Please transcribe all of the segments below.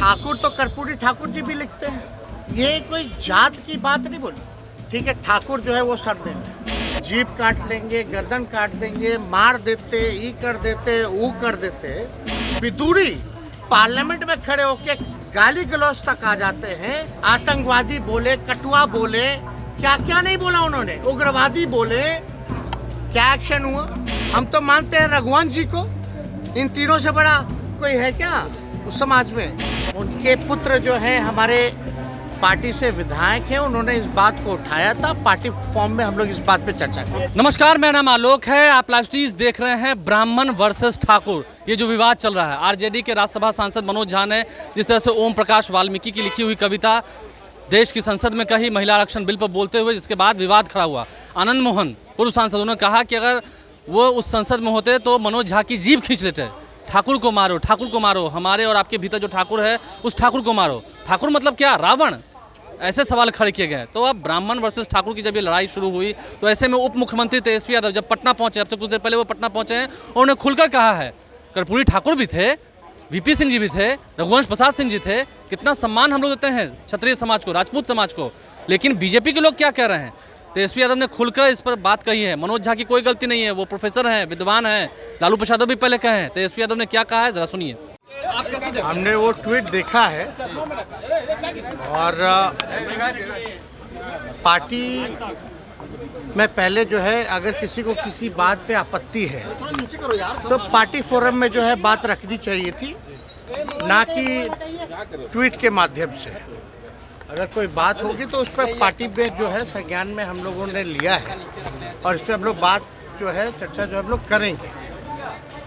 ठाकुर तो कर्पूरी ठाकुर जी भी लिखते हैं। ये कोई जात की बात नहीं बोली। ठीक है, ठाकुर जो है वो सर देंगे, जीभ काट लेंगे, गर्दन काट देंगे, मार देते, ई कर देते, ऊ कर देते। विदुरी पार्लियामेंट में खड़े होके गाली गलौज तक आ जाते हैं। आतंकवादी बोले, कटुआ बोले, क्या क्या नहीं बोला उन्होंने, उग्रवादी बोले। क्या एक्शन हुआ? हम तो मानते हैं रघुवंश जी को, इन तीनों से बड़ा कोई है क्या उस समाज में? उनके पुत्र जो है हमारे पार्टी से विधायक हैं, उन्होंने इस बात को उठाया था। पार्टी फॉर्म में हम लोग इस बात पे चर्चा करें। नमस्कार, मेरा नाम आलोक है। आप लाइव स्ट्रीम देख रहे हैं। ब्राह्मण वर्सेस ठाकुर, ये जो विवाद चल रहा है, आरजेडी के राज्यसभा सांसद मनोज झा ने जिस तरह से ओम प्रकाश वाल्मीकि की लिखी हुई कविता देश की संसद में कही महिला आरक्षण बिल पर बोलते हुए, जिसके बाद विवाद खड़ा हुआ। आनंद मोहन पूर्व सांसद, उन्होंने कहा कि अगर वो उस संसद में होते तो मनोज झा की जीभ खींच लेते। ठाकुर को मारो, ठाकुर को मारो, हमारे और आपके भीतर जो ठाकुर है उस ठाकुर को मारो। ठाकुर मतलब क्या, रावण? ऐसे सवाल खड़े किए गए। तो अब ब्राह्मण वर्सेस ठाकुर की जब ये लड़ाई शुरू हुई तो ऐसे में उप मुख्यमंत्री तेजस्वी यादव जब पटना पहुंचे, अब से कुछ देर पहले वो पटना पहुंचे हैं, उन्होंने खुलकर कहा है कर्पूरी ठाकुर भी थे, वीपी सिंह जी भी थे, रघुवंश प्रसाद सिंह जी थे। कितना सम्मान हम लोग देते हैं क्षत्रिय समाज को, राजपूत समाज को, लेकिन बीजेपी के लोग क्या कह रहे हैं? तेजस्वी यादव ने खुलकर इस पर बात कही है। मनोज झा की कोई गलती नहीं है, वो प्रोफेसर हैं, विद्वान हैं। लालू प्रसाद भी पहले कहे हैं। तेजस्वी यादव ने क्या कहा है, जरा सुनिए। हमने वो ट्वीट देखा है और पार्टी में पहले जो है अगर किसी को किसी बात पे आपत्ति है तो पार्टी फोरम में जो है बात रखनी चाहिए थी, ना कि ट्वीट के माध्यम से। अगर कोई बात होगी तो उस पर पार्टी में जो है संज्ञान में हम लोगों ने लिया है और इस पर हम लोग बात जो है चर्चा जो हम लोग करेंगे।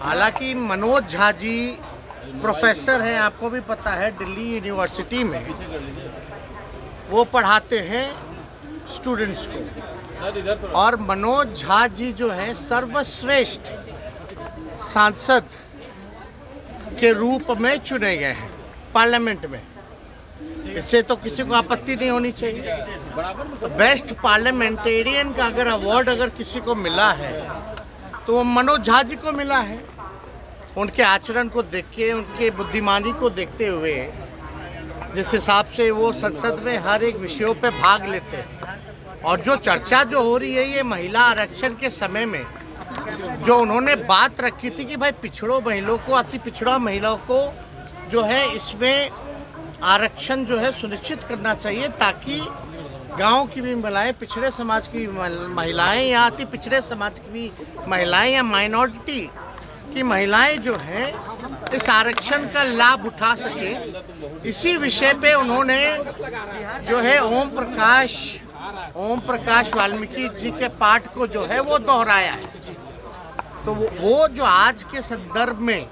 हालांकि मनोज झा जी प्रोफेसर हैं, आपको भी पता है, दिल्ली यूनिवर्सिटी में वो पढ़ाते हैं स्टूडेंट्स को। और मनोज झा जी जो है सर्वश्रेष्ठ सांसद के रूप में चुने गए हैं पार्लियामेंट में। इससे तो किसी को आपत्ति नहीं होनी चाहिए। तो बेस्ट पार्लियामेंटेरियन का अगर अवार्ड अगर किसी को मिला है तो वो मनोज झा जी को मिला है। उनके आचरण को देख के, उनके बुद्धिमानी को देखते हुए, जिस हिसाब से वो संसद में हर एक विषयों पे भाग लेते हैं। और जो चर्चा जो हो रही है ये महिला आरक्षण के समय में जो उन्होंने बात रखी थी कि भाई पिछड़ों महिलाओं को, अति पिछड़ा महिलाओं को जो है इसमें आरक्षण जो है सुनिश्चित करना चाहिए, ताकि गांव की भी महिलाएं, पिछड़े समाज की महिलाएं या अति पिछड़े समाज की भी महिलाएं या माइनॉरिटी की महिलाएं जो हैं इस आरक्षण का लाभ उठा सके। इसी विषय पे उन्होंने जो है ओम प्रकाश वाल्मीकि जी के पाठ को जो है वो दोहराया है। तो वो जो आज के संदर्भ में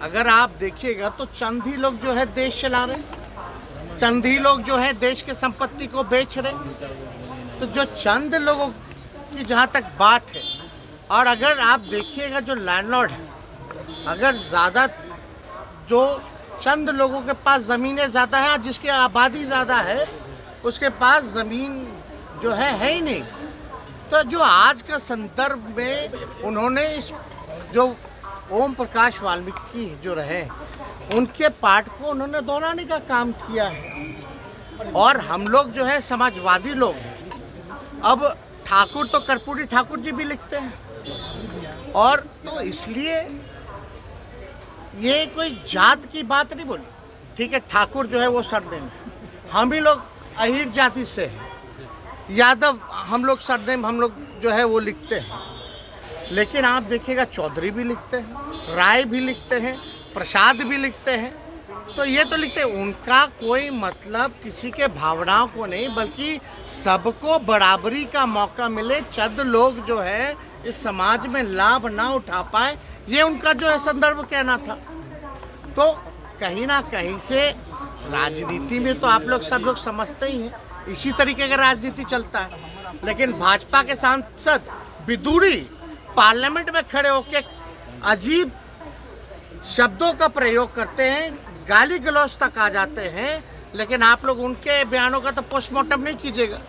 अगर आप देखिएगा तो चंद ही लोग जो है देश चला रहे, चंद ही लोग जो है देश के संपत्ति को बेच रहे। तो जो चंद लोगों की जहाँ तक बात है, और अगर आप देखिएगा जो लैंडलॉर्ड है, अगर ज़्यादा जो चंद लोगों के पास ज़मीनें ज़्यादा हैं, जिसकी आबादी ज़्यादा है उसके पास ज़मीन जो है ही नहीं। तो जो आज का संदर्भ में उन्होंने इस जो ओम प्रकाश वाल्मीकि जो रहे उनके पाठ को उन्होंने दोहराने का काम किया है। और हम लोग जो है समाजवादी लोग हैं। अब ठाकुर तो कर्पूरी ठाकुर जी भी लिखते हैं, और तो इसलिए ये कोई जात की बात नहीं बोली। ठीक है, ठाकुर जो है वो सरनेम है, हम ही लोग अहीर जाति से हैं, यादव हम लोग सरनेम हम लोग जो है वो लिखते हैं। लेकिन आप देखिएगा चौधरी भी लिखते हैं, राय भी लिखते हैं, प्रसाद भी लिखते हैं। तो ये तो लिखते हैं, उनका कोई मतलब किसी के भावनाओं को नहीं, बल्कि सबको बराबरी का मौका मिले, चंद लोग जो है इस समाज में लाभ ना उठा पाए, ये उनका जो है संदर्भ कहना था। तो कहीं ना कहीं से राजनीति में तो आप लोग सब लोग समझते ही हैं, इसी तरीके का राजनीति चलता है। लेकिन भाजपा के सांसद विदुरी पार्लियामेंट में खड़े होकर अजीब शब्दों का प्रयोग करते हैं, गाली गलौज तक आ जाते हैं। लेकिन आप लोग उनके बयानों का तो पोस्टमार्टम नहीं कीजिएगा।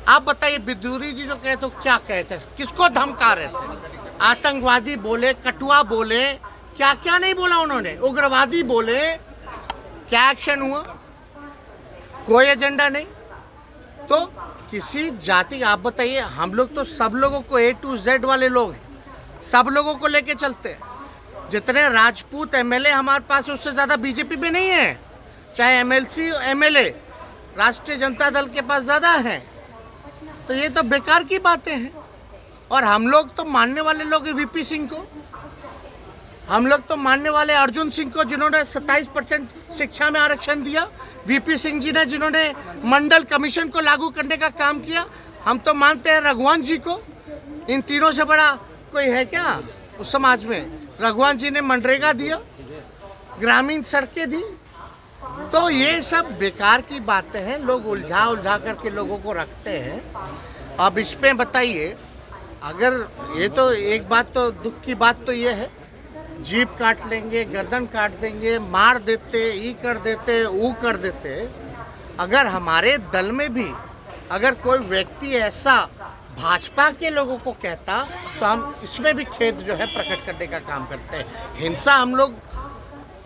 आप बताइए, विदुरी जी जो कहे तो क्या कहते हैं, किसको धमका रहे थे? आतंकवादी बोले, कटुआ बोले, क्या क्या नहीं बोला उन्होंने, उग्रवादी बोले, क्या एक्शन हुआ? कोई एजेंडा नहीं। तो किसी जाति, आप बताइए, हम लोग तो सब लोगों को A to Z वाले लोग हैं, सब लोगों को लेके चलते हैं। जितने राजपूत MLA हमारे पास है उससे ज़्यादा बीजेपी में नहीं है, चाहे MLC MLA राष्ट्रीय जनता दल के पास ज़्यादा है। तो ये तो बेकार की बातें हैं। और हम लोग तो मानने वाले लोग हैं VP सिंह को, हम लोग तो मानने वाले अर्जुन सिंह को जिन्होंने 27% शिक्षा में आरक्षण दिया, VP सिंह जी ने जिन्होंने मंडल कमीशन को लागू करने का काम किया। हम तो मानते हैं रघुवंश जी को। इन तीनों से बड़ा कोई है क्या उस समाज में? रघुवंश जी ने मनरेगा दिया, ग्रामीण सड़कें दी। तो ये सब बेकार की बातें हैं, लोग उलझा उलझा करके लोगों को रखते हैं। अब इसमें बताइए, अगर ये तो एक बात, तो दुख की बात तो ये है, जीप काट लेंगे, गर्दन काट देंगे, मार देते, ई कर देते, ऊ कर देते। अगर हमारे दल में भी अगर कोई व्यक्ति ऐसा भाजपा के लोगों को कहता तो हम इसमें भी खेद जो है प्रकट करने का काम करते हैं। हिंसा हम लोग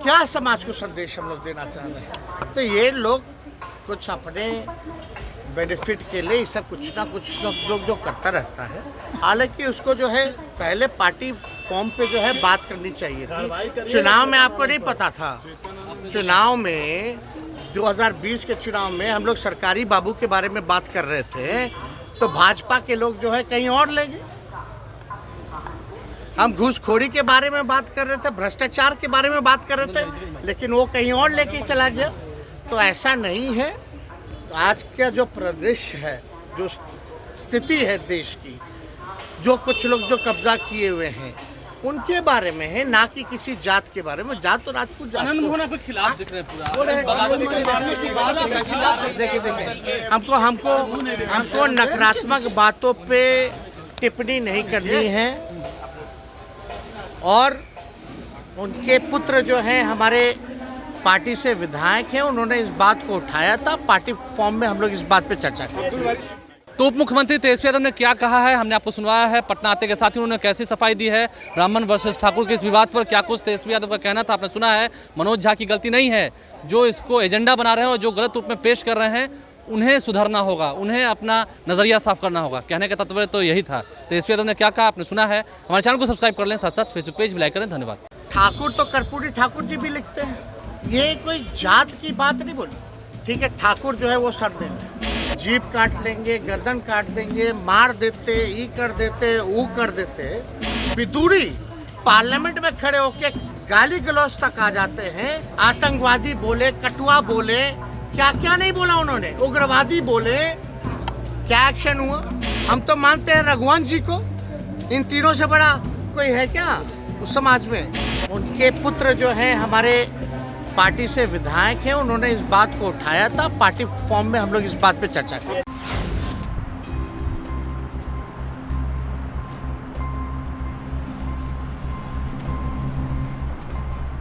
क्या समाज को संदेश हम लोग देना चाह रहे हैं? तो ये लोग कुछ अपने बेनिफिट के लिए ये सब कुछ ना कुछ लोग जो करता रहता है। हालांकि उसको जो है पहले पार्टी फॉर्म पे जो है बात करनी चाहिए थी। चुनाव में आपको नहीं पता था, चुनाव में 2020 के चुनाव में हम लोग सरकारी बाबू के बारे में बात कर रहे थे तो भाजपा के लोग जो है कहीं और ले गए। हम घूसखोरी के बारे में बात कर रहे थे, भ्रष्टाचार के बारे में बात कर रहे थे, लेकिन वो कहीं और लेके चला गया। तो ऐसा नहीं है। आज का जो परिदृश्य है, जो स्थिति है देश की, जो कुछ लोग जो कब्जा किए हुए हैं उनके बारे में है, ना कि किसी जात के बारे में। जात तो राजपूत जात के खिलाफ दिख रहे हैं पूरा। देखिए हमको नकारात्मक बातों पे टिप्पणी नहीं करनी है। और उनके पुत्र जो हैं हमारे पार्टी से विधायक हैं, उन्होंने इस बात को उठाया था। पार्टी फॉर्म में हम लोग इस बात पे चर्चा करेंगे। तो उप मुख्यमंत्री तेजस्वी यादव ने क्या कहा है हमने आपको सुनवाया है। पटना आते के साथ ही उन्होंने कैसी सफाई दी है ब्राह्मण वर्सेस ठाकुर के इस विवाद पर, क्या कुछ तेजस्वी यादव का कहना था आपने सुना है। मनोज झा की गलती नहीं है, जो इसको एजेंडा बना रहे हैं और जो गलत रूप में पेश कर रहे हैं उन्हें सुधरना होगा, उन्हें अपना नजरिया साफ करना होगा। कहने का तात्पर्य तो यही था। तेजस्वी यादव ने क्या कहा आपने सुना है। हमारे चैनल को सब्सक्राइब कर लें, साथ साथ फेसबुक पेज भी लाइक करें। धन्यवाद। ठाकुर तो कर्पूरी ठाकुर जी भी लिखते हैं, ये कोई जात की बात नहीं बोली। ठीक है, ठाकुर जो है वो सर देंगे, जीप काट लेंगे, गर्दन काट देंगे, मार देते, ई कर देते, ऊ कर देते। विदुरी पार्लियामेंट में खड़े होके गाली गलौज तक आ जाते हैं। आतंकवादी बोले, कटुआ बोले, क्या क्या नहीं बोला उन्होंने, उग्रवादी बोले। क्या एक्शन हुआ? हम तो मानते हैं रघुवंश जी को। इन तीनों से बड़ा कोई है क्या उस समाज में? उनके पुत्र जो हैं हमारे पार्टी से विधायक हैं, उन्होंने इस बात को उठाया था। पार्टी फॉर्म में हम लोग इस बात पे चर्चा करेंगे।